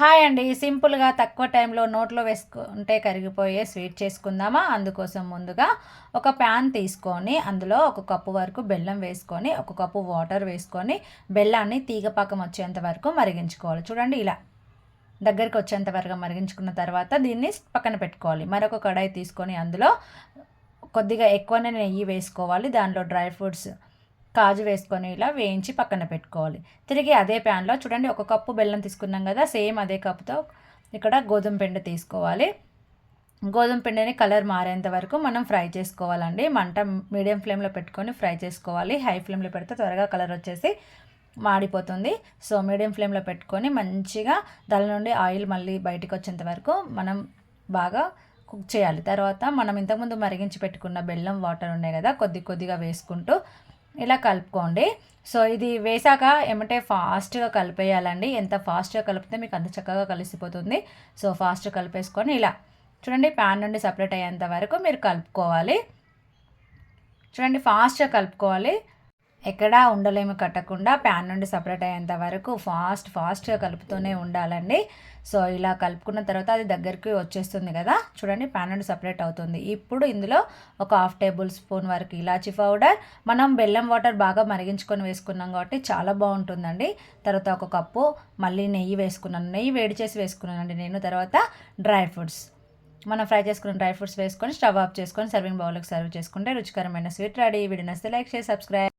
Hi అండి. సింపుల్‌గా తక్కువ టైంలో నోట్లో వేసుకుంటే కరిగిపోయే స్వీట్ చేసుకుందామా? అందుకోసం ముందుగా ఒక ప్యాన్ తీసుకొని అందులో ఒక కప్పు వరకు బెల్లం వేసుకొని, ఒక కప్పు వాటర్ వేసుకొని, బెల్లాన్ని తీగ పాకం వచ్చేంత వరకు మరిగించుకోవాలి. చూడండి ఇలా దగ్గరికి వచ్చేంత వరకు మరిగించుకున్న తర్వాత దీన్ని పక్కన పెట్టుకోవాలి. మరొక కడాయి తీసుకొని అందులో కొద్దిగా ఎక్కువనే నెయ్యి వేసుకోవాలి. దాంట్లో డ్రై ఫ్రూట్స్ కాజు వేసుకొని ఇలా వేయించి పక్కన పెట్టుకోవాలి. తిరిగి అదే ప్యాన్లో చూడండి ఒక కప్పు బెల్లం తీసుకున్నాం కదా, సేమ్ అదే కప్పుతో ఇక్కడ గోధుమ పిండి తీసుకోవాలి. గోధుమ పిండిని కలర్ మారేంత వరకు మనం ఫ్రై చేసుకోవాలండి. మంట మీడియం ఫ్లేమ్లో పెట్టుకొని ఫ్రై చేసుకోవాలి. హై ఫ్లేమ్లో పెడితే త్వరగా కలర్ వచ్చేసి మాడిపోతుంది. సో మీడియం ఫ్లేమ్లో పెట్టుకొని మంచిగా దాని నుండి ఆయిల్ మళ్ళీ బయటకు వచ్చేంత వరకు మనం బాగా కుక్ చేయాలి. తర్వాత మనం ఇంతకుముందు మరిగించి పెట్టుకున్న బెల్లం వాటర్ ఉన్నాయి కదా, కొద్దిగా వేసుకుంటూ ఇలా కలుపుకోండి. సో ఇది వేసాక ఏమంటే ఫాస్ట్గా కలిపేయాలండి. ఎంత ఫాస్ట్గా కలిపితే మీకు అంత చక్కగా కలిసిపోతుంది. సో ఫాస్ట్గా కలిపేసుకొని ఇలా చూడండి ప్యాన్ నుండి సపరేట్ అయ్యేంత వరకు మీరు కలుపుకోవాలి. చూడండి ఫాస్ట్గా కలుపుకోవాలి. ఎక్కడా ఉండలేమి కట్టకుండా ప్యాన్ నుండి సపరేట్ అయ్యేంత వరకు ఫాస్ట్గా కలుపుతూనే ఉండాలండి. సో ఇలా కలుపుకున్న తర్వాత అది దగ్గరికి వచ్చేస్తుంది కదా, చూడండి ప్యాన్ నుండి సపరేట్ అవుతుంది. ఇప్పుడు ఇందులో ఒక 1/2 టేబుల్ స్పూన్ వరకు ఇలాచీ పౌడర్, మనం బెల్లం వాటర్ బాగా మరిగించుకొని వేసుకున్నాం కాబట్టి చాలా బాగుంటుందండి. తర్వాత ఒక కప్పు మళ్ళీ నెయ్యి వేసుకున్నాను, నెయ్యి వేడి చేసి వేసుకున్నానండి నేను. తర్వాత డ్రై ఫ్రూట్స్, మనం ఫ్రై చేసుకున్న డ్రై ఫ్రూట్స్ వేసుకొని స్టవ్ ఆఫ్ చేసుకొని సర్వింగ్ బౌల్కి సర్వ్ చేసుకుంటే రుచికరమైన స్వీట్ రెడీ. వీడియో నచ్చితే లైక్ చేసి సబ్స్క్రైబ్.